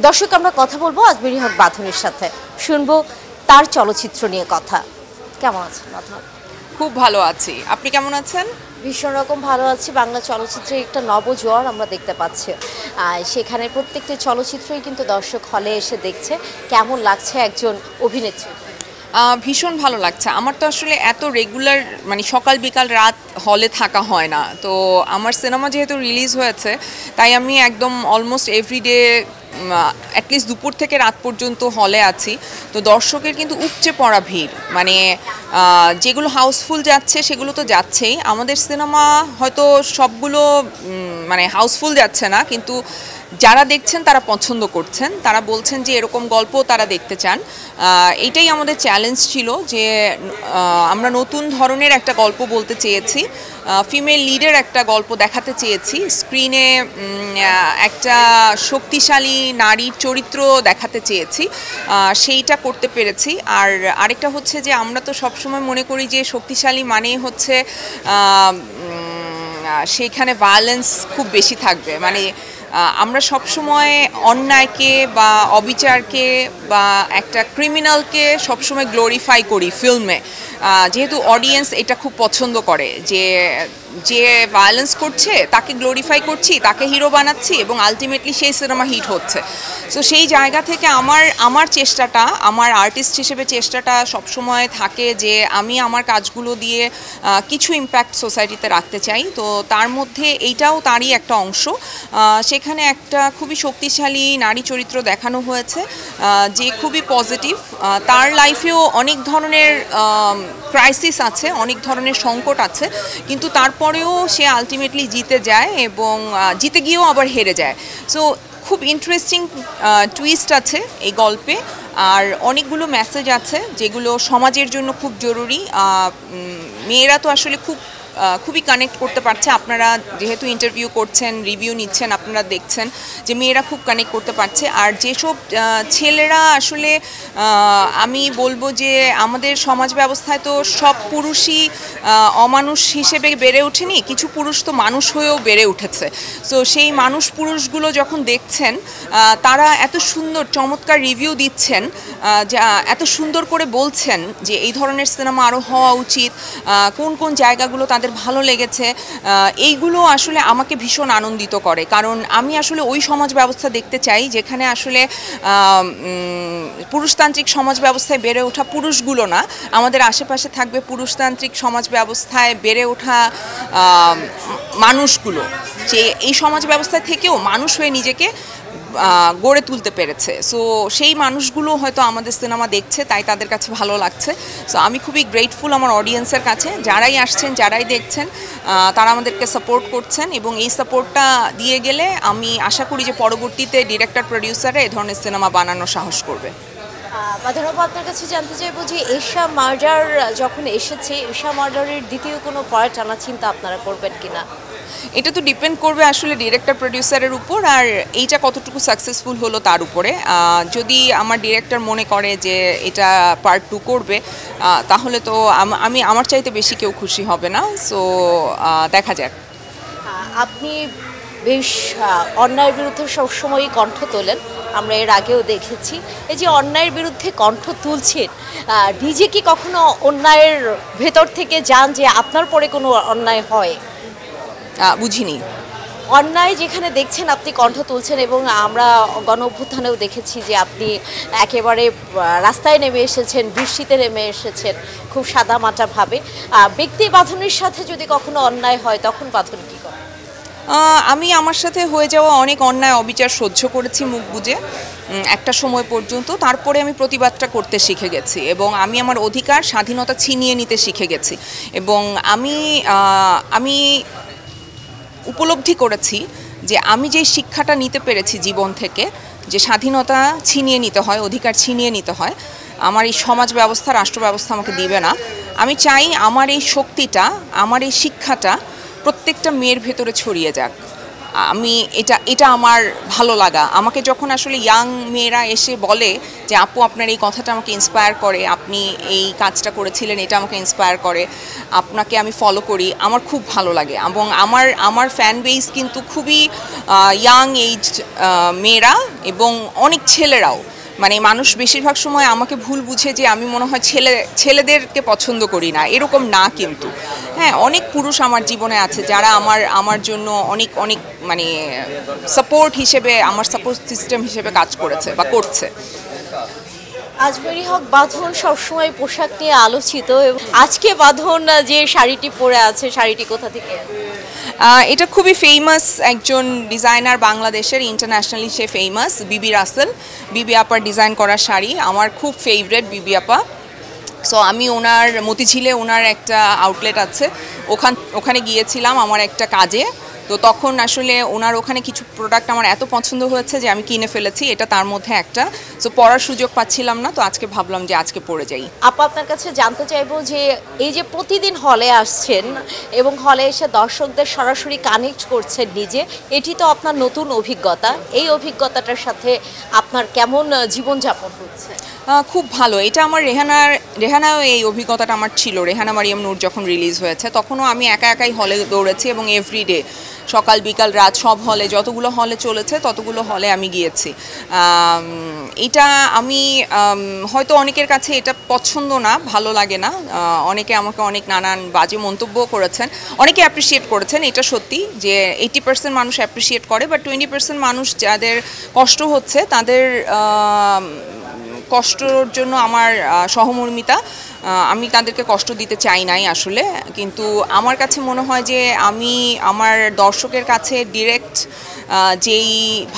দর্শক, আমরা কথা বলবো আজমেরী হক বাঁধনের সাথে, শুনবো তার চলচ্চিত্র নিয়ে কথা। কেমন আছেন বাঁধন? খুব ভালো আছি। আপনি কেমন আছেন? ভীষণ রকম ভালো আছি। বাংলা চলচ্চিত্রের একটা নবজোয়ার আমরা দেখতে পাচ্ছি। সেখানে প্রত্যেকটি চলচ্চিত্রই কিন্তু দর্শক হলে এসে দেখছে। কেমন লাগছে একজন অভিনেত্রী? ভীষণ ভালো লাগছে। আমার তো আসলে এত রেগুলার মানে সকাল বিকাল রাত হলে থাকা হয় না। তো আমার সিনেমা যেহেতু রিলিজ হয়েছে, তাই আমি একদম অলমোস্ট এভরিডে অ্যাটলিস্ট দুপুর থেকে রাত পর্যন্ত হলে আছি। তো দর্শকের কিন্তু উপচে পড়া ভিড়, মানে যেগুলো হাউসফুল যাচ্ছে সেগুলো তো যাচ্ছেই। আমাদের সিনেমা হয়তো সবগুলো মানে হাউসফুল যাচ্ছে না, কিন্তু যারা দেখছেন তারা পছন্দ করছেন, তারা বলছেন যে এরকম গল্প তারা দেখতে চান। এইটাই আমাদের চ্যালেঞ্জ ছিল যে আমরা নতুন ধরনের একটা গল্প বলতে চেয়েছি, ফিমেল লিডের একটা গল্প দেখাতে চেয়েছি, স্ক্রিনে একটা শক্তিশালী নারীর চরিত্র দেখাতে চেয়েছি, সেইটা করতে পেরেছি। আর আরেকটা হচ্ছে যে আমরা তো সবসময় মনে করি যে শক্তিশালী মানেই হচ্ছে সেইখানে ভায়োলেন্স খুব বেশি থাকবে, মানে আমরা সবসময় অন্যায়কে বা অবিচারকে বা একটা ক্রিমিনালকে সবসময় গ্লোরিফাই করি ফিল্মে, যেহেতু অডিয়েন্স এটা খুব পছন্দ করে যে যে ভায়োলেন্স করছে তাকে গ্লোরিফাই করছি, তাকে হিরো বানাচ্ছি এবং আলটিমেটলি সেই সিনেমা হিট হচ্ছে। সো সেই জায়গা থেকে আমার চেষ্টাটা, আমার আর্টিস্ট হিসেবে চেষ্টাটা সবসময় থাকে যে আমি আমার কাজগুলো দিয়ে কিছু ইম্প্যাক্ট সোসাইটিতে রাখতে চাই। তো তার মধ্যে এইটাও তারই একটা অংশ। সেখানে একটা খুবই শক্তিশালী নারী চরিত্র দেখানো হয়েছে, যে খুবই পজিটিভ। তার লাইফেও অনেক ধরনের ক্রাইসিস আছে, অনেক ধরনের সংকট আছে, কিন্তু তারপরেও সে আলটিমেটলি জিতে যায় এবং জিতে গিয়েও আবার হেরে যায়। সো খুব ইন্টারেস্টিং টুইস্ট আছে এই গল্পে, আর অনেকগুলো মেসেজ আছে যেগুলো সমাজের জন্য খুব জরুরি। মেয়েরা তো আসলে খুবই কানেক্ট করতে পারছে। আপনারা যেহেতু ইন্টারভিউ করছেন, রিভিউ নিচ্ছেন, আপনারা দেখছেন যে মেয়েরা খুব কানেক্ট করতে পারছে। আর যেসব ছেলেরা আসলে, আমি বলবো যে আমাদের সমাজ ব্যবস্থায় তো সব পুরুষই অমানুষ হিসেবে বেড়ে ওঠেনি, কিছু পুরুষ তো মানুষ হয়েও বেড়ে উঠেছে। সো সেই পুরুষগুলো যখন দেখছেন, তারা এত সুন্দর চমৎকার রিভিউ দিচ্ছেন, যা এত সুন্দর করে বলছেন যে এই ধরনের সিনেমা আরও হওয়া উচিত, কোন কোন জায়গাগুলো তাদের ভালো লেগেছে, এইগুলো আসলে আমাকে ভীষণ আনন্দিত করে। কারণ আমি আসলে ওই সমাজ ব্যবস্থা দেখতে চাই যেখানে আসলে পুরুষতান্ত্রিক সমাজ ব্যবস্থায় বেড়ে ওঠা পুরুষগুলো না, আমাদের আশেপাশে থাকবে পুরুষতান্ত্রিক সমাজ ব্যবস্থায় বেড়ে ওঠা মানুষগুলো, যে এই সমাজ ব্যবস্থা থেকেও মানুষ হয়ে নিজেকে গড়ে তুলতে পেরেছে। সো সেই মানুষগুলো হয়তো আমাদের সিনেমা দেখছে, তাই তাদের কাছে ভালো লাগছে। সো আমি খুবই গ্রেটফুল আমার অডিয়েন্সের কাছে, যারাই আসছেন, যারাই দেখছেন, তারা আমাদেরকে সাপোর্ট করছেন, এবং এই সাপোর্টটা দিয়ে গেলে আমি আশা করি যে পরবর্তীতে ডিরেক্টর প্রডিউসাররা এ ধরনের সিনেমা বানানোর সাহস করবে। বাঁধনবাবু, আপনার কাছে জানতে চাইবো যে এশা মার্ডার যখন এসেছে, এশা মার্ডারের দ্বিতীয় কোনো পার্ট আনার চিন্তা আপনারা করবেন কিনা? এটা তো ডিপেন্ড করবে আসলে ডিরেক্টর প্রডিউসারের উপর, আর এইটা কতটুকু সাকসেসফুল হলো তার উপরে। যদি আমার ডিরেক্টর মনে করে যে এটা পার্ট 2 করবে, তাহলে তো আমি আমার চাইতে বেশি কেউ খুশি হবে না। সো দেখা যাক। আপনি বেশ অন্যায়ের বিরুদ্ধে সবসময়ই কণ্ঠ তোলেন, আমরা এর আগেও দেখেছি। এই যে অন্যায়ের বিরুদ্ধে কণ্ঠ তুলছেন, নিজে কি কখনো অন্যায়ের ভেতর থেকে যান যে আপনার পরে কোনো অন্যায় হয়? বুঝিনি। অন্যায় যেখানে দেখছেন আপনি কণ্ঠ তুলছেন, এবং আমরা গণ অভ্যুত্থানেও দেখেছি যে আপনি একেবারে রাস্তায় নেমে এসেছেন, বৃষ্টিতে নেমে এসেছেন খুব সাদামাটাভাবে। ব্যক্তি বাঁধনের সাথে যদি কখনো অন্যায় হয়, তখন বাঁধন কী করে? আমি আমার সাথে হয়ে যাওয়া অনেক অন্যায় অবিচার সহ্য করেছি মুখ বুজে একটা সময় পর্যন্ত। তারপরে আমি প্রতিবাদটা করতে শিখে গেছি, এবং আমি আমার অধিকার স্বাধীনতা ছিনিয়ে নিতে শিখে গেছি, এবং আমি উপলব্ধি করেছি যে আমি যে শিক্ষাটা নিতে পেরেছি জীবন থেকে, যে স্বাধীনতা ছিনিয়ে নিতে হয়, অধিকার ছিনিয়ে নিতে হয়, আমার এই সমাজ ব্যবস্থা, রাষ্ট্র ব্যবস্থা আমাকে দিবে না। আমি চাই আমার এই শক্তিটা, আমার এই শিক্ষাটা প্রত্যেকটা মেয়ের ভেতরে ছড়িয়ে যাক। আমি এটা এটা আমার ভালো লাগা। আমাকে যখন আসলে ইয়াং মেয়েরা এসে বলে যে আপু আপনার এই কথাটা আমাকে ইন্সপায়ার করে, আপনি এই কাজটা করেছিলেন এটা আমাকে ইন্সপায়ার করে, আপনাকে আমি ফলো করি, আমার খুব ভালো লাগে। এবং আমার ফ্যান বেস কিন্তু খুবই ইয়াং এইজ মেয়েরা এবং অনেক ছেলেরাও। মানে মানুষ বেশিরভাগ সময় আমাকে ভুল বুঝে যে আমি মনে হয় ছেলেদেরকে পছন্দ করি না, এরকম না কিন্তু। হ্যাঁ, অনেক পুরুষ আমার জীবনে আছে যারা আমার জন্য অনেক অনেক মানে সাপোর্ট হিসেবে, আমার সাপোর্ট সিস্টেম হিসেবে কাজ করেছে বা করছে। আজমেরী হক বাঁধন সবসময় পোশাক নিয়ে আলোচিত, এবং আজকে বাঁধন যে শাড়িটি পরে আছে, শাড়িটি কোথা থেকে? এটা খুবই ফেমাস একজন ডিজাইনার, বাংলাদেশের, ইন্টারন্যাশনালি সে ফেমাস, বিবি রাসেল। বিবি আপার ডিজাইন করা শাড়ি আমার খুব ফেভারেট বিবি আপা। সো আমি ওনার মতিঝিলে ওনার একটা আউটলেট আছে, ওখানে গিয়েছিলাম আমার একটা কাজে। তো তখন আসলে ওনার ওখানে কিছু প্রোডাক্ট আমার এত পছন্দ হয়েছে যে আমি কিনে ফেলেছি, এটা তার মধ্যে একটা। সো পরার সুযোগ পাচ্ছিলাম না, তো আজকে ভাবলাম যে আজকে পরে যাই। আপা, আপনার কাছে জানতে চাইবো যে এই যে প্রতিদিন হলে আসছেন এবং হলে এসে দর্শকদের সরাসরি কানেক্ট করছেন নিজে, এটি তো আপনার নতুন অভিজ্ঞতা। এই অভিজ্ঞতাটার সাথে আপনার কেমন জীবনযাপন হচ্ছে? খুব ভালো। এটা আমার রেহানাও এই অভিজ্ঞতাটা আমার ছিল। রেহানা মারিয়াম নূর যখন রিলিজ হয়েছে তখনও আমি একাই হলে দৌড়েছি এবং এভরিডে সকাল বিকাল রাত সব হলে, যতগুলো হলে চলেছে ততগুলো হলে আমি গিয়েছি। এটা আমি হয়তো অনেকের কাছে এটা পছন্দ না, ভালো লাগে না, অনেকে আমাকে অনেক নানান বাজে মন্তব্য করেছেন, অনেকে অ্যাপ্রিসিয়েট করেছেন। এটা সত্যি যে 80% মানুষ অ্যাপ্রিসিয়েট করে, বাট 20% মানুষ যাদের কষ্ট হচ্ছে তাদের কষ্টর জন্য আমার সহমর্মিতা। আমি তাদেরকে কষ্ট দিতে চাই নাই আসলে, কিন্তু আমার কাছে মনে হয় যে আমি আমার দর্শকের কাছে ডিরেক্ট যেই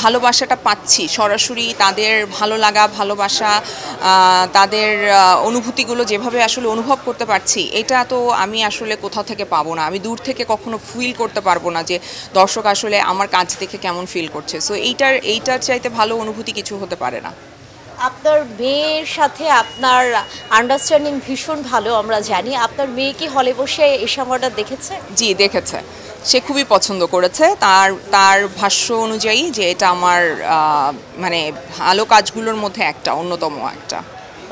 ভালোবাসাটা পাচ্ছি, সরাসরি তাদের ভালো লাগা, ভালোবাসা, তাদের অনুভূতিগুলো যেভাবে আসলে অনুভব করতে পারছি, এটা তো আমি আসলে কোথাও থেকে পাবো না। আমি দূর থেকে কখনো ফিল করতে পারবো না যে দর্শক আসলে আমার কাজ দেখে কেমন ফিল করছে। সো এইটার চাইতে ভালো অনুভূতি কিছু হতে পারে না। আপনার মেয়ের সাথে আপনার আন্ডারস্ট্যান্ডিং ভীষণ ভালো, আমরা জানি। আপনার মেয়ে কি হলে বসে এই সময়টা দেখেছে? জি, দেখেছে। সে খুবই পছন্দ করেছে। তার ভাষ্য অনুযায়ী যে এটা আমার মানে ভালো কাজগুলোর মধ্যে একটা, অন্যতম একটা।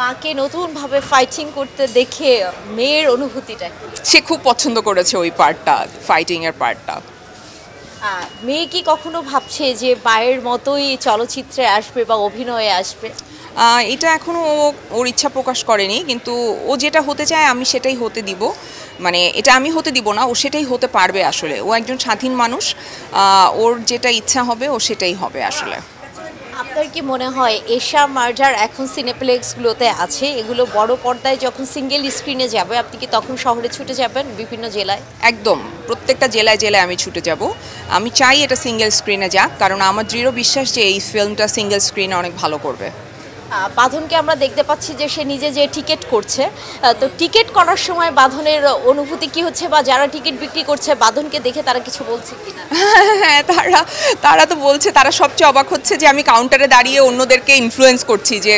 মাকে নতুনভাবে ফাইটিং করতে দেখে মেয়ের অনুভূতিটা কি? সে খুব পছন্দ করেছে ওই পার্টটা, ফাইটিংয়ের পার্টটা। মেয়ে কি কখনো ভাবছে যে মায়ের মতোই চলচ্চিত্রে আসবে বা অভিনয়ে আসবে? এটা এখনও ওর ইচ্ছা প্রকাশ করেনি, কিন্তু ও যেটা হতে চায় আমি সেটাই হতে দিব। মানে এটা আমি হতে দিব না, ও সেটাই হতে পারবে আসলে। ও একজন স্বাধীন মানুষ, ওর যেটা ইচ্ছা হবে ও সেটাই হবে আসলে। আপনার কি মনে হয় এশা মার্জার এখন সিনেপ্লেক্সগুলোতে আছে, এগুলো বড় পর্দায় যখন সিঙ্গেল স্ক্রিনে যাবে আপনি কি তখন শহরে ছুটে যাবেন বিভিন্ন জেলায়? একদম, প্রত্যেকটা জেলায় জেলায় আমি ছুটে যাব। আমি চাই এটা সিঙ্গেল স্ক্রিনে যাক, কারণ আমার দৃঢ় বিশ্বাস যে এই ফিল্মটা সিঙ্গেল স্ক্রিনে অনেক ভালো করবে। বাঁধনকে আমরা দেখতে পাচ্ছি যে সে নিজে যে টিকিট করছে, তো টিকিট করার সময় বাঁধনের অনুভূতি কি হচ্ছে, বা যারা টিকিট বিক্রি করছে বাঁধনকে দেখে তারা কিছু বলছে কিনা? হ্যাঁ, তারা তো বলছে, তারা সবচেয়ে অবাক হচ্ছে যে আমি কাউন্টারে দাঁড়িয়ে অন্যদেরকে ইনফ্লুয়েন্স করছি যে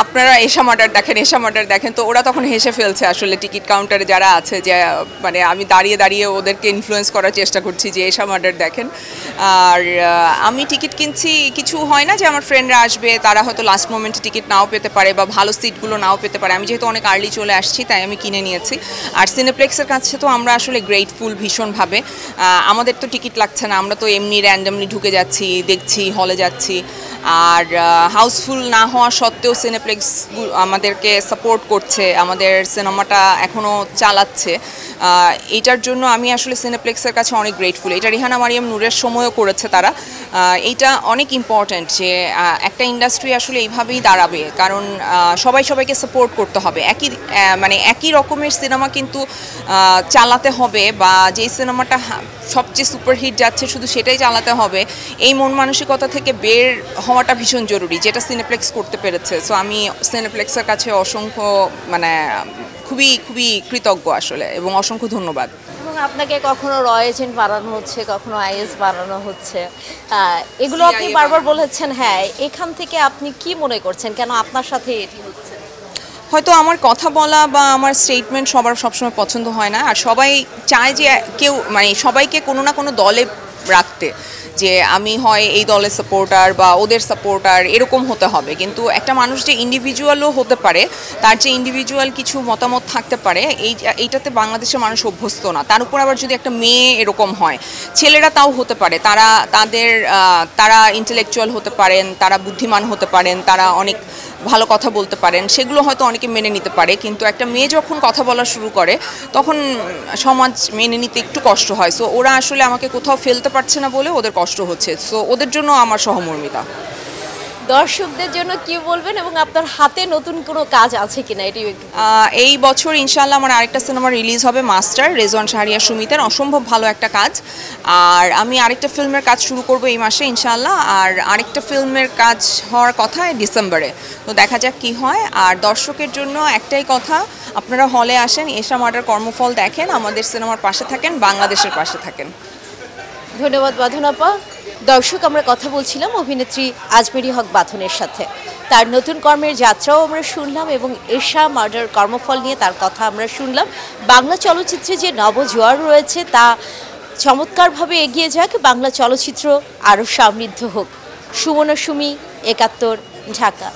আপনারা এশা মার্ডার দেখেন, এশা মার্ডার দেখেন। তো ওরা তখন হেসে ফেলছে আসলে, টিকিট কাউন্টারে যারা আছে, যে মানে আমি দাঁড়িয়ে দাঁড়িয়ে ওদেরকে ইনফ্লুয়েন্স করার চেষ্টা করছি যে এশা মার্ডার দেখেন। আর আমি টিকিট কিনছি, কিছু হয় না যে আমার ফ্রেন্ডরা আসবে, তারা হয়তো লাস্ট মোমেন্টে টিকিট নাও পেতে পারে বা ভালো সিটগুলো নাও পেতে পারে। আমি যেহেতু অনেক আর্লি চলে আসছি তাই আমি কিনে নিয়েছি। আর সিনেপ্লেক্সের কাছে তো আমরা আসলে গ্রেটফুল ভীষণভাবে। আমাদের তো টিকিট লাগছে না, আমরা তো এমনি র্যান্ডামলি ঢুকে যাচ্ছি, দেখছি, হলে যাচ্ছি। আর হাউসফুল না হওয়া সত্ত্বেও সিনেপ্লেক্স আমাদেরকে সাপোর্ট করছে, আমাদের সিনেমাটা এখনও চালাচ্ছে। এইটার জন্য আমি আসলে সিনেপ্লেক্সের কাছে অনেক গ্রেটফুল। এটা রেহানা মারিয়াম নূরের সময়ও করেছে তারা। এইটা অনেক ইম্পর্ট্যান্ট যে একটা ইন্ডাস্ট্রি আসলে এইভাবেই দাঁড়াবে, কারণ সবাইকে সাপোর্ট করতে হবে। মানে একই রকমের সিনেমা কিন্তু চালাতে হবে, বা যেই সিনেমাটা সবচেয়ে সুপারহিট যাচ্ছে শুধু সেটাই চালাতে হবে, এই মন মানসিকতা থেকে বের হওয়াটা ভীষণ জরুরি, যেটা সিনেপ্লেক্স করতে পেরেছে। সো আমি সিনেপ্লেক্সের কাছে অসংখ্য মানে খুবই খুবই কৃতজ্ঞ আসলে, এবং অসংখ্য ধন্যবাদ। এবং আপনাকে কখনো র এজেন্ট বাড়ানো হচ্ছে, কখনো আইএস বাড়ানো হচ্ছে, এগুলো আপনি বারবার বলেছেন। হ্যাঁ, এখান থেকে আপনি কি মনে করছেন, কেন আপনার সাথে এটি হচ্ছে? হয়তো আমার কথা বলা বা আমার স্টেটমেন্ট সবার সবসময় পছন্দ হয় না, আর সবাই চায় যে কেউ মানে সবাইকে কোনো না কোনো দলে রাখতে, যে আমি হয় এই দলের সাপোর্টার বা ওদের সাপোর্টার এরকম হতে হবে। কিন্তু একটা মানুষ যে ইন্ডিভিজুয়ালও হতে পারে, তার যে ইন্ডিভিজুয়াল কিছু মতামত থাকতে পারে, এইটাতে বাংলাদেশের মানুষ অভ্যস্ত না। তার উপর আবার যদি একটা মেয়ে এরকম হয়, ছেলেরা তাও হতে পারে, তারা ইন্টেলেকচুয়াল হতে পারেন, তারা বুদ্ধিমান হতে পারেন, তারা অনেক ভালো কথা বলতে পারেন, সেগুলো হয়তো অনেকে মেনে নিতে পারে। কিন্তু একটা মেয়ে যখন কথা বলা শুরু করে তখন সমাজ মেনে নিতে একটু কষ্ট হয়। সো ওরা আসলে আমাকে কোথাও ফেলতে পারছে না বলে ওদের কষ্ট হচ্ছে। সো ওদের জন্য আমার সহমর্মিতা। দর্শকদের জন্য কি বলবেন এবং আপনার হাতে নতুন কোনো কাজ আছে কিনা এটি? এই বছর ইনশাআল্লাহ আমার আরেকটা সিনেমা রিলিজ হবে, মাস্টার, রেজওয়ান শাহরিয়ার সুমিতের, অসম্ভব ভালো একটা কাজ। আর আমি আরেকটা ফিল্মের কাজ শুরু করব এই মাসে ইনশাআল্লাহ, আর আরেকটা ফিল্মের কাজ হওয়ার কথা ডিসেম্বরে। তো দেখা যাক কি হয়। আর দর্শকের জন্য একটাই কথা, আপনারা হলে আসেন, এশা মার্ডার কর্মফল দেখেন, আমাদের সিনেমার পাশে থাকেন, বাংলাদেশের পাশে থাকেন। ধন্যবাদ বাঁধন আপা। দর্শক, আমরা কথা বলছিলাম অভিনেত্রী আজমেরী হক বাঁধনের সাথে। তার নতুন কর্মের যাত্রাও আমরা শুনলাম এবং এশা মার্ডার কর্মফল নিয়ে তার কথা আমরা শুনলাম। বাংলা চলচ্চিত্রে যে নবজোয়ার রয়েছে তা চমৎকারভাবে এগিয়ে যাক, বাংলা চলচ্চিত্র আরও সমৃদ্ধ হোক। সুমনা সুমি, ৭১, ঢাকা।